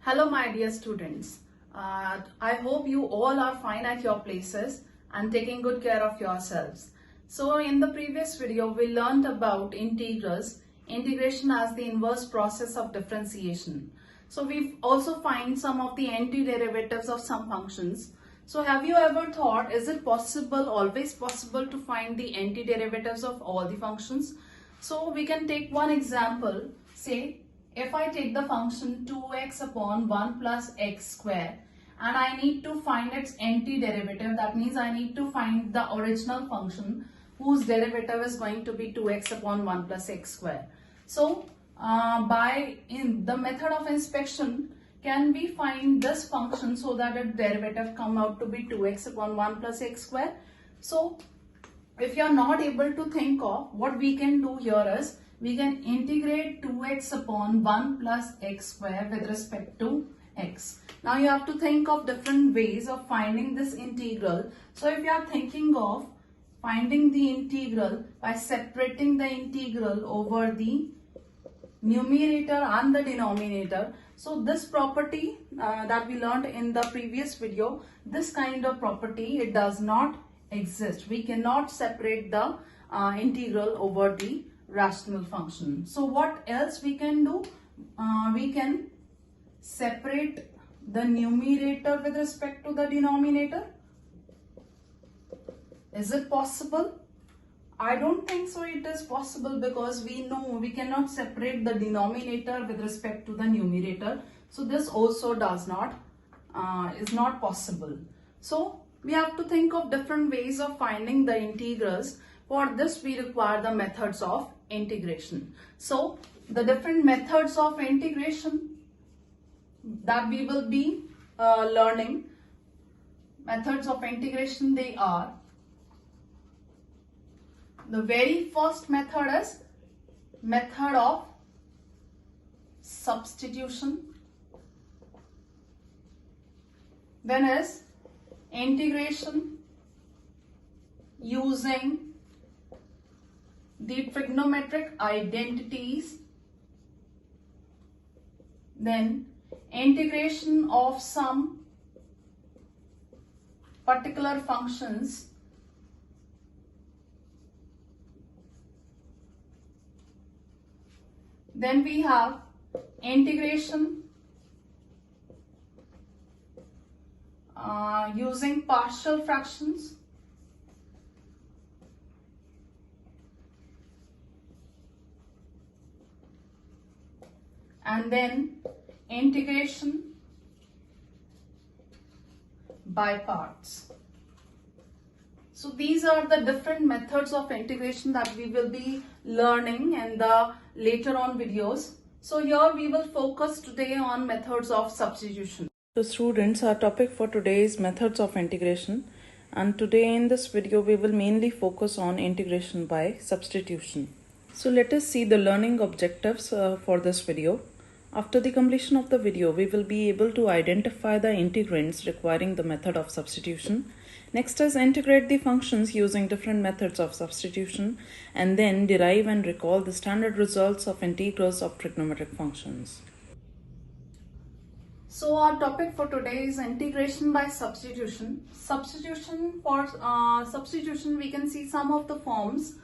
Hello my dear students. I hope you all are fine at your places and taking good care of yourselves. So in the previous video we learned about integrals, integration as the inverse process of differentiation. So we've also find some of the antiderivatives of some functions. So have you ever thought, is it possible, always possible to find the antiderivatives of all the functions? So we can take one example. Say if I take the function 2x upon 1 plus x square and I need to find its antiderivative, that means I need to find the original function whose derivative is going to be 2x upon 1 plus x square. So by the method of inspection, can we find this function so that its derivative come out to be 2x upon 1 plus x square? So if you are not able to think of, what we can do here is we can integrate 2x upon 1 plus x square with respect to x. Now you have to think of different ways of finding this integral. So if you are thinking of finding the integral by separating the integral over the numerator and the denominator. So this property that we learned in the previous video, this kind of property, it does not exist. We cannot separate the integral over the rational function. So what else we can do? We can separate the numerator with respect to the denominator. Is it possible? I don't think so it is possible, because we know we cannot separate the denominator with respect to the numerator. So this also is not possible. So we have to think of different ways of finding the integrals. For this we require the methods of integration. So the different methods of integration that we will be learning, methods of integration, they are: the very first method is method of substitution. Then is integration using the trigonometric identities. Then integration of some particular functions. Then we have integration using partial fractions. And then integration by parts. So these are the different methods of integration that we will be learning in the later on videos. So here we will focus today on methods of substitution. So students, our topic for today is methods of integration, and today in this video we will mainly focus on integration by substitution. So let us see the learning objectives for this video. After the completion of the video, we will be able to identify the integrands requiring the method of substitution. Next is integrate the functions using different methods of substitution, and then derive and recall the standard results of integrals of trigonometric functions. So our topic for today is integration by substitution. Substitution, we can see some of the forms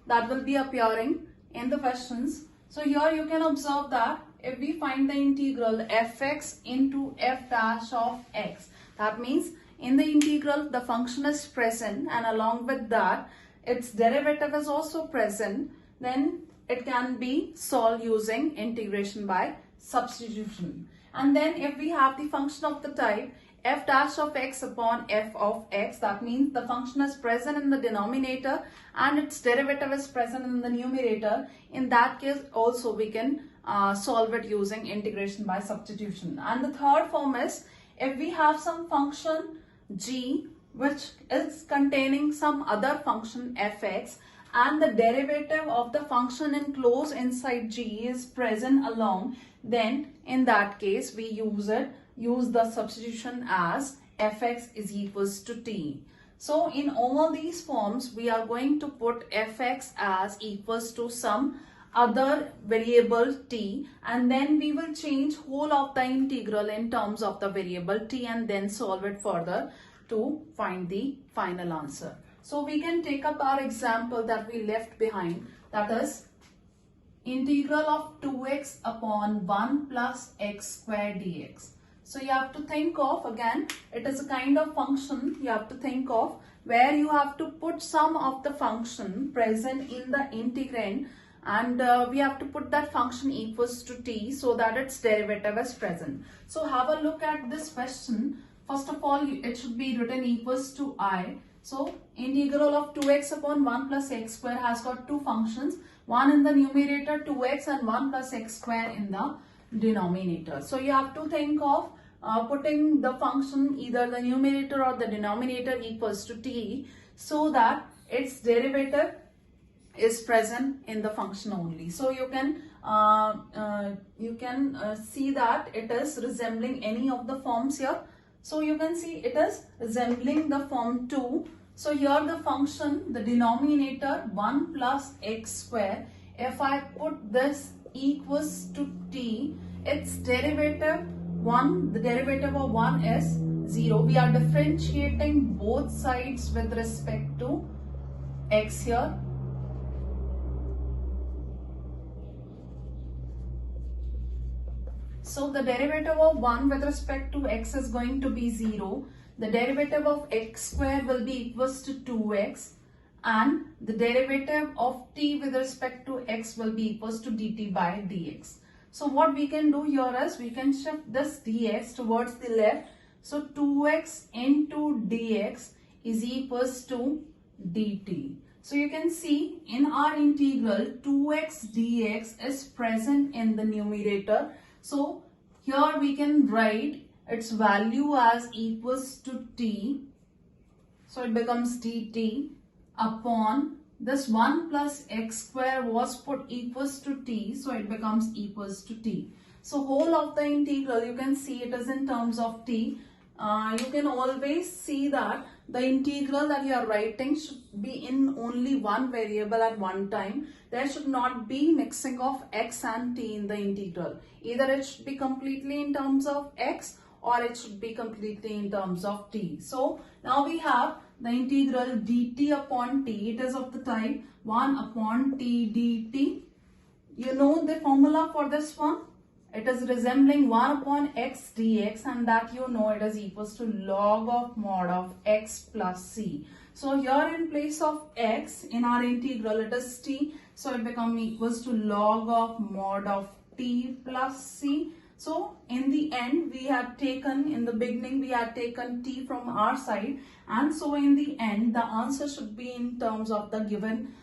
that will be appearing in the questions. So here you can observe that if we find the integral fx into f dash of x, that means in the integral the function is present and along with that its derivative is also present, then it can be solved using integration by substitution. And then if we have the function of the type f dash of x upon f of x, that means the function is present in the denominator and its derivative is present in the numerator. In that case also we can solve it using integration by substitution. And the third form is if we have some function g which is containing some other function fx and the derivative of the function enclosed inside g is present along, then in that case we use the substitution as fx is equals to t. So in all these forms we are going to put fx as equals to some other variable t, and then we will change whole of the integral in terms of the variable t and then solve it further to find the final answer. So we can take up our example that we left behind, that is integral of 2x upon 1 plus x square dx. So you have to think of, again, it is a kind of function you have to think of where you have to put some of the function present in the integrand, and we have to put that function equals to t so that its derivative is present. So have a look at this question. First of all, it should be written equals to I. So integral of 2x upon 1 plus x square has got two functions, one in the numerator 2x and 1 plus x square in the denominator. So you have to think of putting the function either the numerator or the denominator equals to t so that its derivative is present in the function only. So you can see that it is resembling any of the forms here. So you can see it is resembling the form 2. So here the function, the denominator 1 plus x square, if I put this equals to t, its derivative 1, the derivative of 1 is 0. We are differentiating both sides with respect to x here. So the derivative of 1 with respect to x is going to be 0. The derivative of x square will be equals to 2x, and the derivative of t with respect to x will be equals to dt by dx. So what we can do here is we can shift this dx towards the left. So 2x into dx is equals to dt. So you can see in our integral 2x dx is present in the numerator. So here we can write its value as equals to t. So it becomes dt upon this 1 plus x square was put equals to t. So it becomes equals to t. So whole of the integral, you can see it is in terms of t. You can always see that the integral that you are writing should be in only one variable at one time. There should not be mixing of x and t in the integral. Either it should be completely in terms of x or it should be completely in terms of t. So now we have the integral dt upon t. It is of the type 1 upon t dt. You know the formula for this one? It is resembling 1 upon x dx, and that you know it is equals to log of mod of x plus c. So here in place of x in our integral it is t. So it becomes equals to log of mod of t plus c. So in the end we had taken, in the beginning we had taken t from our side, and so in the end the answer should be in terms of the given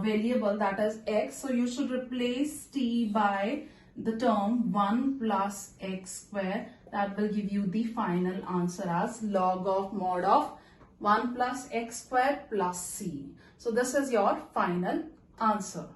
variable, that is x. So you should replace t by the term 1 plus x square. That will give you the final answer as log of mod of 1 plus x square plus c. So this is your final answer.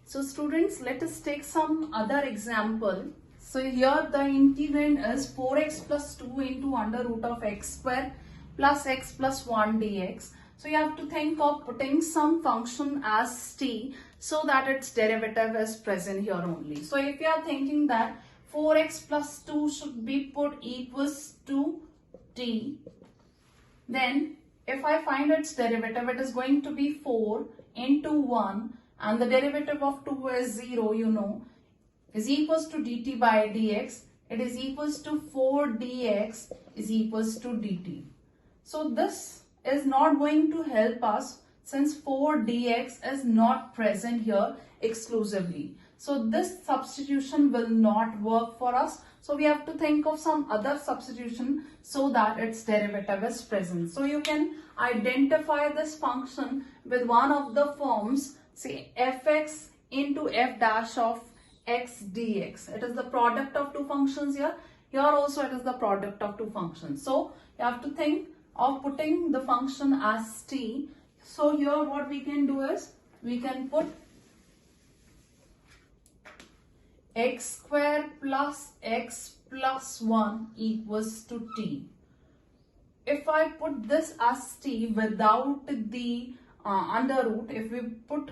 So students, let us take some other example. So here the integrand is 4x plus 2 into under root of x square plus x plus 1 dx. So you have to think of putting some function as t so that its derivative is present here only. So if you are thinking that 4x plus 2 should be put equals to t, then if I find its derivative, it is going to be 4 into 1, and the derivative of 2 is 0, you know, is equals to dt by dx. It is equals to 4 dx is equals to dt. So this is not going to help us since 4 dx is not present here exclusively. So this substitution will not work for us. So we have to think of some other substitution so that its derivative is present. So you can identify this function with one of the forms, say fx into f dash of x dx. It is the product of two functions here. Here also it is the product of two functions. So you have to think of putting the function as t. So here what we can do is we can put x square plus x plus 1 equals to t. If I put this as t without the under root, if we put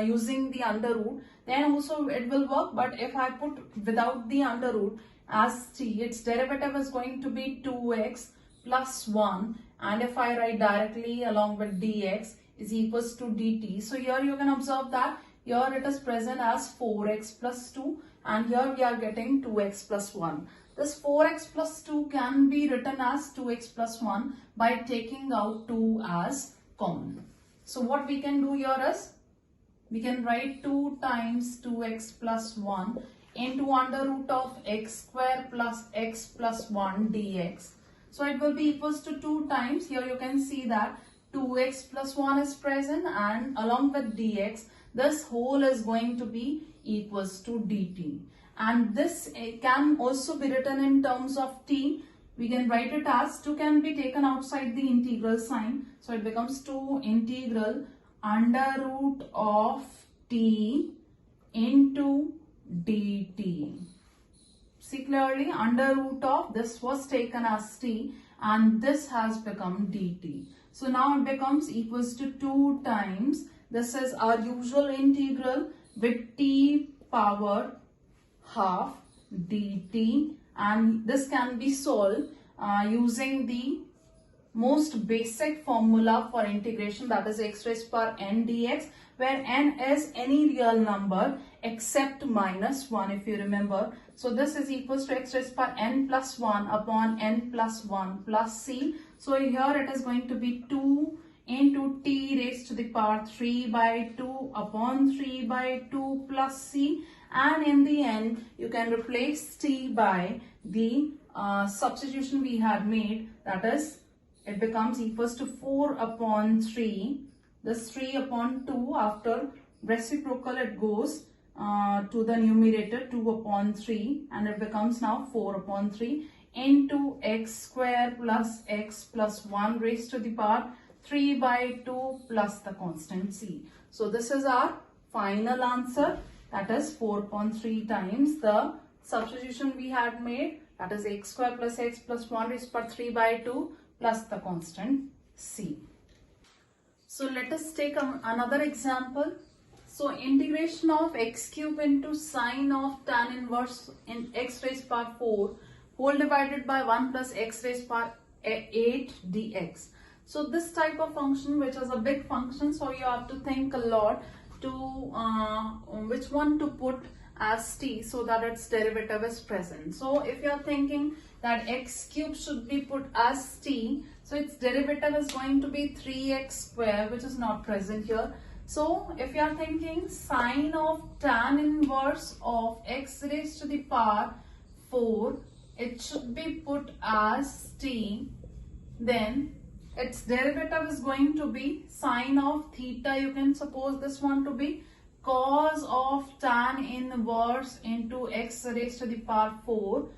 using the under root, then also it will work. But if I put without the under root as t, its derivative is going to be 2x plus 1, and if I write directly along with dx is equals to dt. So here you can observe that here it is present as 4x plus 2, and here we are getting 2x plus 1. This 4x plus 2 can be written as 2x plus 1 by taking out 2 as common. So what we can do here is, we can write 2 times 2x plus 1 into under root of x square plus x plus 1 dx. So it will be equals to 2 times, here you can see that 2x plus 1 is present, and along with dx, this whole is going to be equals to dt. And this can also be written in terms of t. We can write it as 2 can be taken outside the integral sign. So it becomes 2 integral under root of t into dt. See clearly, under root of this was taken as t and this has become dt. So now it becomes equals to 2 times, this is our usual integral with t power half dt, and this can be solved using the most basic formula for integration, that is x raised power n dx, where n is any real number except minus 1, if you remember. So this is equals to x raised power n plus 1 upon n plus 1 plus c. So here it is going to be 2 into t raised to the power 3 by 2 upon 3 by 2 plus c, and in the end you can replace t by the substitution we had made, that is it becomes equals to 4 upon 3, this 3 upon 2, after reciprocal it goes to the numerator 2 upon 3, and it becomes now 4 upon 3 into x square plus x plus 1 raised to the power 3 by 2 plus the constant c. So this is our final answer, that is 4 upon 3 times the substitution we had made, that is x square plus x plus 1 raised to the power 3 by 2 plus the constant c. So let us take another example. So integration of x cube into sine of tan inverse in x raised to the power 4 whole divided by 1 plus x raised to the power 8 dx. So this type of function, which is a big function, so you have to think a lot to which one to put as t so that its derivative is present. So if you are thinking that x cube should be put as t, so its derivative is going to be 3x square, which is not present here. So if you are thinking sine of tan inverse of x raised to the power 4, it should be put as t, then its derivative is going to be sine of theta, you can suppose this one to be cos of tan inverse into x raised to the power 4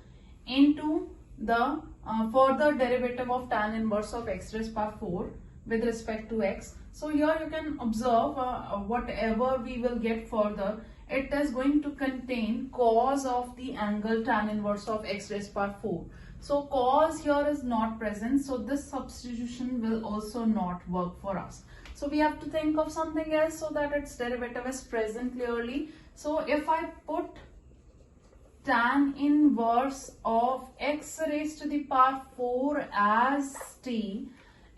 into the further derivative of tan inverse of x raised to the power 4 with respect to x. So here you can observe whatever we will get further, it is going to contain cos of the angle tan inverse of x raised to the power 4. So cos here is not present, so this substitution will also not work for us. So we have to think of something else so that its derivative is present clearly. So if I put tan inverse of x raised to the power 4 as t,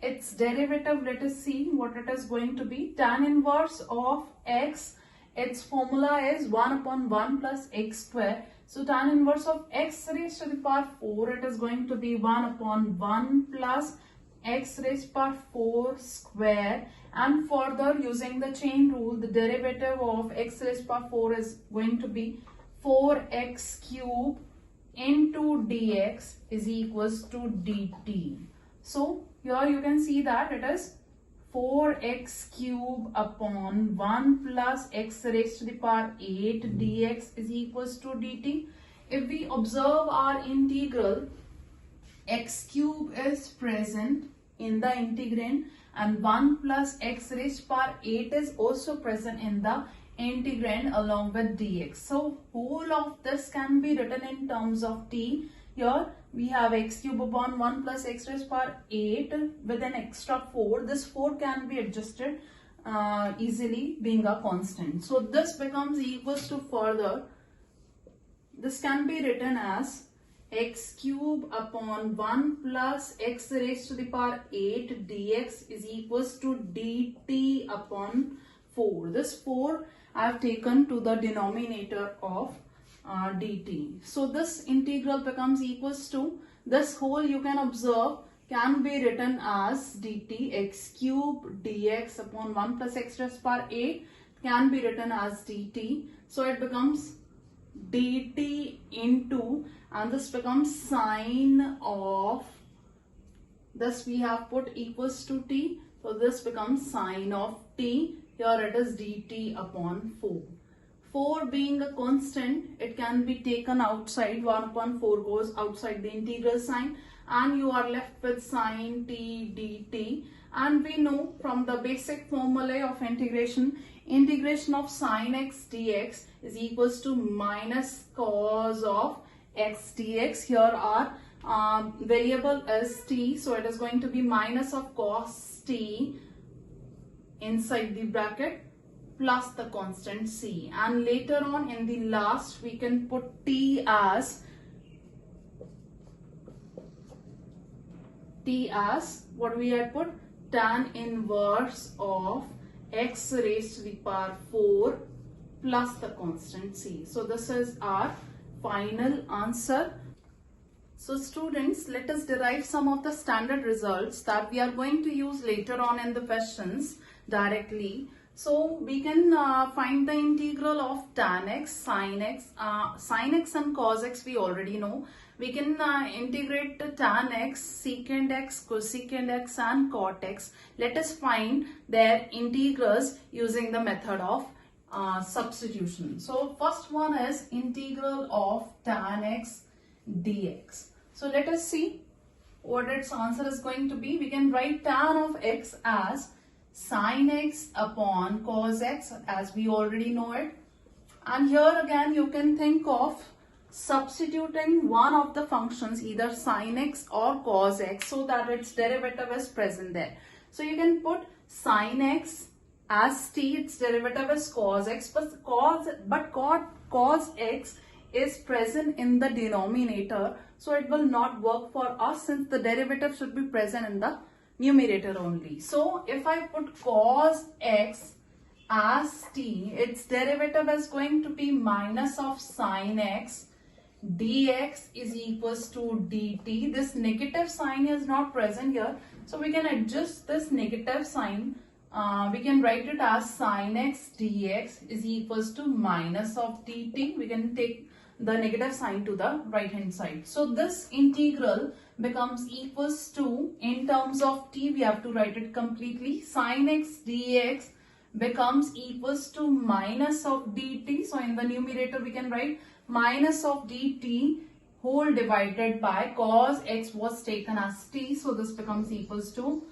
its derivative, let us see what it is going to be. Tan inverse of x, its formula is 1 upon 1 plus x square. So tan inverse of x raised to the power 4, it is going to be 1 upon 1 plus x raised to the power 4 square, and further using the chain rule, the derivative of x raised to the power 4 is going to be 4x cube into dx is equals to dt. So here you can see that it is 4x cube upon 1 plus x raised to the power 8 dx is equals to dt. If we observe our integral, x cube is present in the integrand and 1 plus x raised to the power 8 is also present in the integrand along with dx. So whole of this can be written in terms of t. Here we have x cube upon 1 plus x raised to the power 8 with an extra 4. This 4 can be adjusted easily being a constant. So this becomes equals to further, this can be written as x cube upon 1 plus x raised to the power 8 dx is equals to dt upon 4. This 4 I have taken to the denominator of dt. So this integral becomes equals to, this whole you can observe can be written as dt x cube dx upon 1 plus x raised to the power 8 can be written as dt. So it becomes dt into, and this becomes sine of, this we have put equals to t, so this becomes sine of t. Here it is dt upon 4. 4 being a constant, it can be taken outside, 1 upon 4 goes outside the integral sign, and you are left with sine t dt. And we know from the basic formula of integration, integration of sine x dx is equals to minus cos of x dx. Here our variable is t, so it is going to be minus of cos t inside the bracket plus the constant c, and later on in the last we can put t as what we had put, tan inverse of x raised to the power 4 plus the constant c. So this is our final answer. So students, let us derive some of the standard results that we are going to use later on in the questions directly. So we can find the integral of tan x, sin x and cos x we already know. We can integrate the tan x, secant x, cosecant x and cot x. Let us find their integrals using the method of substitution. So first one is integral of tan x dx. So let us see what its answer is going to be. We can write tan of x as sin x upon cos x, as we already know it. And here again you can think of substituting one of the functions, either sin x or cos x, so that its derivative is present there. So you can put sin x as t, its derivative is cos x, but cos x is present in the denominator, so it will not work for us since the derivative should be present in the numerator only. So if I put cos x as t, its derivative is going to be minus of sin x dx is equals to dt. This negative sign is not present here, so we can adjust this negative sign. We can write it as sin x dx is equals to minus of dt. We can take the negative sign to the right hand side. So this integral becomes equals to, in terms of t we have to write it completely, sin x dx becomes equals to minus of dt. So in the numerator we can write minus of dt whole divided by cos x was taken as t, so this becomes equals to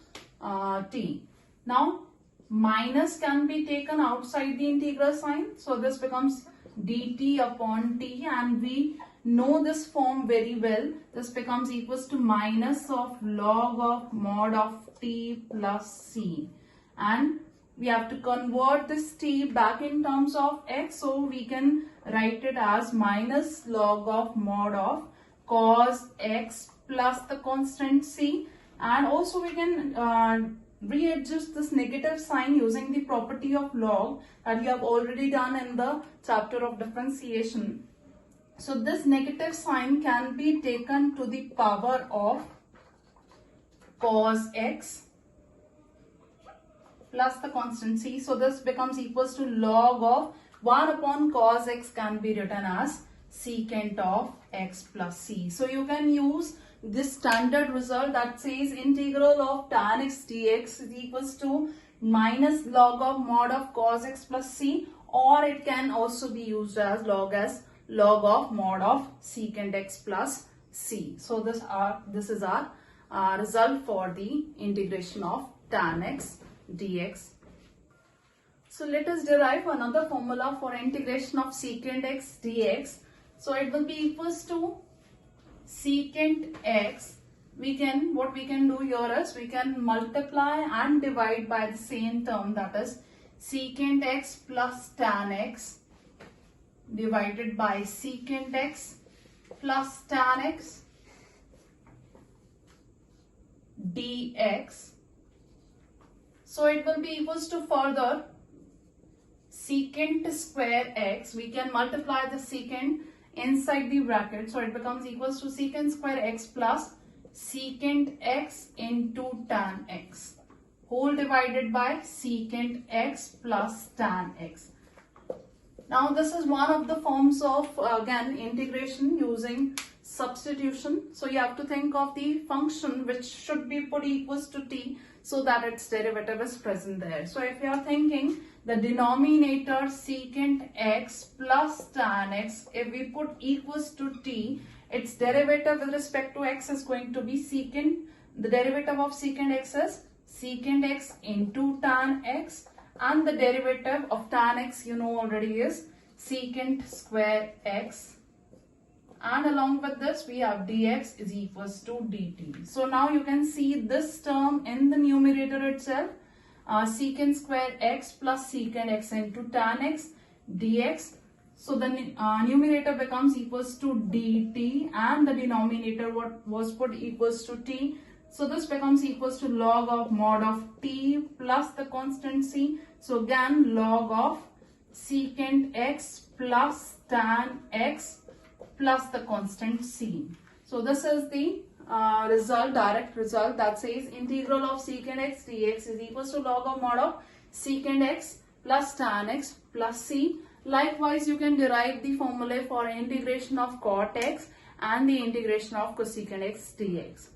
t. Now minus can be taken outside the integral sign, so this becomes dt upon t, and we know this form very well. This becomes equals to minus of log of mod of t plus c, and we have to convert this t back in terms of x, so we can write it as minus log of mod of cos x plus the constant c, and also we can readjust this negative sign using the property of log that you have already done in the chapter of differentiation. So this negative sign can be taken to the power of cos x plus the constant c. So this becomes equals to log of 1 upon cos x can be written as secant of x plus c. So you can use this standard result that says integral of tan x dx is equals to minus log of mod of cos x plus c, or it can also be used as log of mod of secant x plus c. So this is our result for the integration of tan x dx. So let us derive another formula for integration of secant x dx. So it will be equals to secant x what we can do here is we can multiply and divide by the same term, that is secant x plus tan x divided by secant x plus tan x dx. So it will be equals to further secant square x. We can multiply the secant inside the bracket, so it becomes equals to secant square x plus secant x into tan x whole divided by secant x plus tan x. Now this is one of the forms of again integration using substitution. So you have to think of the function which should be put equals to t so that its derivative is present there. So if you are thinking the denominator secant x plus tan x, if we put equals to t, its derivative with respect to x is going to be secant. The derivative of secant x is secant x into tan x, and the derivative of tan x you know already is secant square x, and along with this we have dx is equals to dt. So now you can see this term in the numerator itself, secant square x plus secant x into tan x dx. So the numerator becomes equals to dt, and the denominator what was put equals to t. So this becomes equals to log of mod of t plus the constant c. So again log of secant x plus tan x plus the constant c. So this is the result, direct result, that says integral of secant x dx is equals to log of mod of secant x plus tan x plus c. Likewise, you can derive the formula for integration of cot x and the integration of cosecant x dx.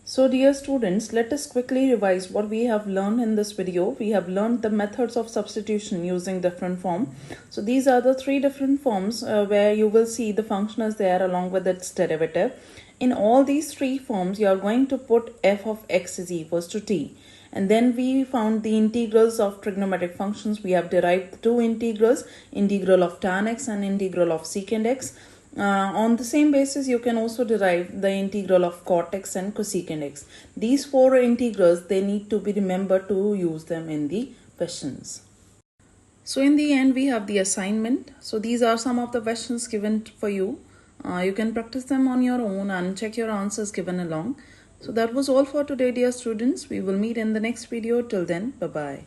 So dear students, let us quickly revise what we have learned in this video. We have learned the methods of substitution using different form. So these are the three different forms where you will see the function is there along with its derivative. In all these three forms, you are going to put f of x is equals to t. And then we found the integrals of trigonometric functions. We have derived two integrals, integral of tan x and integral of secant x. On the same basis, you can also derive the integral of cot x and cosecant x. These four integrals, they need to be remembered to use them in the questions. So in the end, we have the assignment. So these are some of the questions given for you. You can practice them on your own and check your answers given along. So that was all for today, dear students. We will meet in the next video. Till then, bye-bye.